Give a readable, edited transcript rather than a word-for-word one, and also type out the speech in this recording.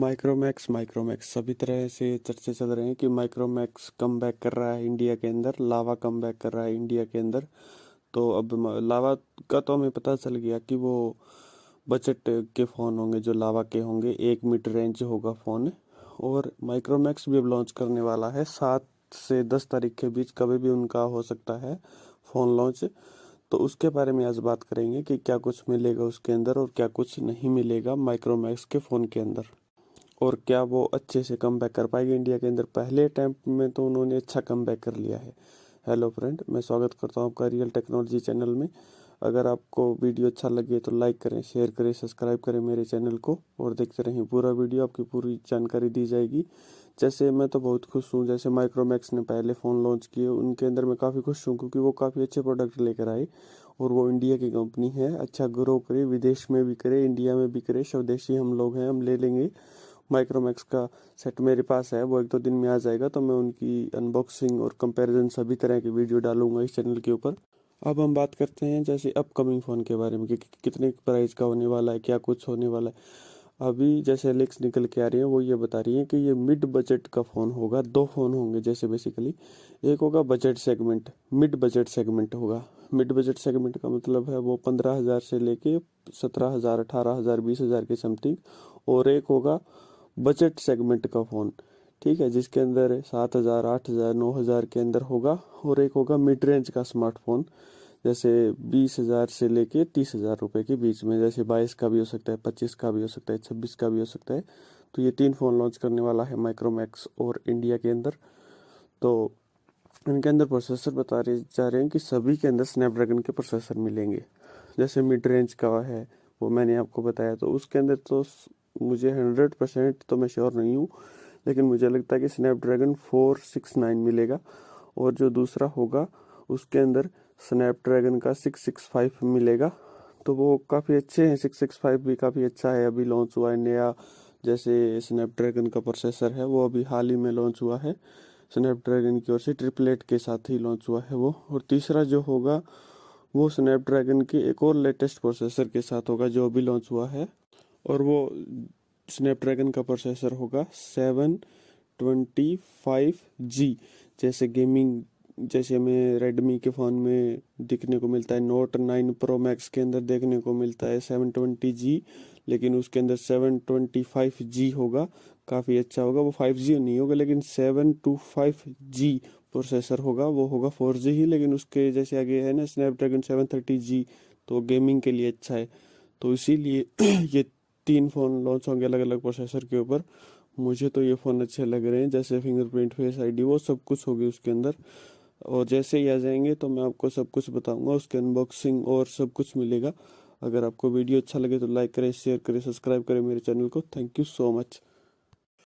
Micromax सभी तरह से चर्चे चल रहे हैं कि माइक्रोमैक्स कम बैक कर रहा है इंडिया के अंदर, लावा कम बैक कर रहा है इंडिया के अंदर। तो अब लावा का तो हमें पता चल गया कि वो बजट के फ़ोन होंगे जो लावा के होंगे, एक मिड रेंज होगा फ़ोन। और माइक्रोमैक्स भी अब लॉन्च करने वाला है 7 से 10 तारीख के बीच, कभी भी उनका हो सकता है फ़ोन लॉन्च। तो उसके बारे में आज बात करेंगे कि क्या कुछ मिलेगा उसके अंदर और क्या कुछ नहीं मिलेगा माइक्रोमैक्स के फ़ोन के अंदर, और क्या वो अच्छे से कम बैक कर पाएगी इंडिया के अंदर। पहले अटैम्प्ट में तो उन्होंने अच्छा कम बैक कर लिया है। हेलो फ्रेंड, मैं स्वागत करता हूँ आपका रियल टेक्नोलॉजी चैनल में। अगर आपको वीडियो अच्छा लगे तो लाइक करें, शेयर करें, सब्सक्राइब करें मेरे चैनल को और देखते रहें पूरा वीडियो, आपकी पूरी जानकारी दी जाएगी। जैसे मैं तो बहुत खुश हूँ, जैसे माइक्रोमैक्स ने पहले फ़ोन लॉन्च किए उनके अंदर मैं काफ़ी खुश हूँ, क्योंकि वो काफ़ी अच्छे प्रोडक्ट लेकर आए और वो इंडिया की कंपनी है, अच्छा ग्रो करे, विदेश में भी करे, इंडिया में भी करे। स्वदेशी हम लोग हैं, हम ले लेंगे। माइक्रोमैक्स का सेट मेरे पास है, वो 1-2 दिन में आ जाएगा, तो मैं उनकी अनबॉक्सिंग और कंपैरिजन सभी तरह की वीडियो डालूंगा इस चैनल के ऊपर। अब हम बात करते हैं जैसे अपकमिंग फ़ोन के बारे में कि कितने प्राइस का होने वाला है, क्या कुछ होने वाला है। अभी जैसे लिंक्स निकल के आ रही हैं वो ये बता रही हैं कि ये मिड बजट का फ़ोन होगा। 2 फ़ोन होंगे जैसे बेसिकली, एक होगा budget segment, mid budget segment होगा। मिड बजट सेगमेंट का मतलब है वो 15,000 से लेके 17,000, 18,000, 20,000 के समथिंग। और एक होगा बजट सेगमेंट का फ़ोन, ठीक है, जिसके अंदर 7,000, 8,000, 9,000 के अंदर होगा। और एक होगा मिड रेंज का स्मार्टफोन, जैसे 20,000 से लेके 30,000 रुपये के बीच में, जैसे 22 का भी हो सकता है, 25 का भी हो सकता है, 26 का भी हो सकता है। तो ये 3 फ़ोन लॉन्च करने वाला है माइक्रोमैक्स और इंडिया के अंदर। तो इनके अंदर प्रोसेसर बता रहे जा रहे हैं कि सभी के अंदर स्नैपड्रैगन के प्रोसेसर मिलेंगे। जैसे मिड रेंज का है वो मैंने आपको बताया, तो उसके अंदर तो मुझे 100% तो मैं श्योर नहीं हूँ, लेकिन मुझे लगता है कि स्नैपड्रैगन 469 मिलेगा। और जो दूसरा होगा उसके अंदर स्नैपड्रैगन का 665 मिलेगा। तो वो काफ़ी अच्छे हैं, 665 भी काफ़ी अच्छा है, अभी लॉन्च हुआ है नया। जैसे स्नैपड्रैगन का प्रोसेसर है वो अभी हाल ही में लॉन्च हुआ है, स्नैपड्रैगन की ओर से 888 के साथ ही लॉन्च हुआ है वो। और तीसरा जो होगा वो स्नैपड्रैगन के एक और लेटेस्ट प्रोसेसर के साथ होगा जो अभी लॉन्च हुआ है, और वो स्नैपड्रैगन का प्रोसेसर होगा 725G। जैसे गेमिंग, जैसे हमें रेडमी के फ़ोन में दिखने को मिलता है, नोट 9 प्रो मैक्स के अंदर देखने को मिलता है 720G, लेकिन उसके अंदर 725G होगा, काफ़ी अच्छा होगा। वो 5G नहीं होगा, लेकिन 725G प्रोसेसर होगा, वो होगा 4G ही, लेकिन उसके जैसे आगे है ना स्नैपड्रैगन 730G, तो गेमिंग के लिए अच्छा है। तो इसीलिए ये 3 फ़ोन लॉन्च होंगे अलग अलग प्रोसेसर के ऊपर। मुझे तो ये फ़ोन अच्छे लग रहे हैं, जैसे फिंगरप्रिंट, फेस आईडी, वो सब कुछ होगी उसके अंदर। और जैसे ही आ जाएंगे तो मैं आपको सब कुछ बताऊंगा, उसके अनबॉक्सिंग और सब कुछ मिलेगा। अगर आपको वीडियो अच्छा लगे तो लाइक करें, शेयर करें, सब्सक्राइब करें मेरे चैनल को। Thank you so much.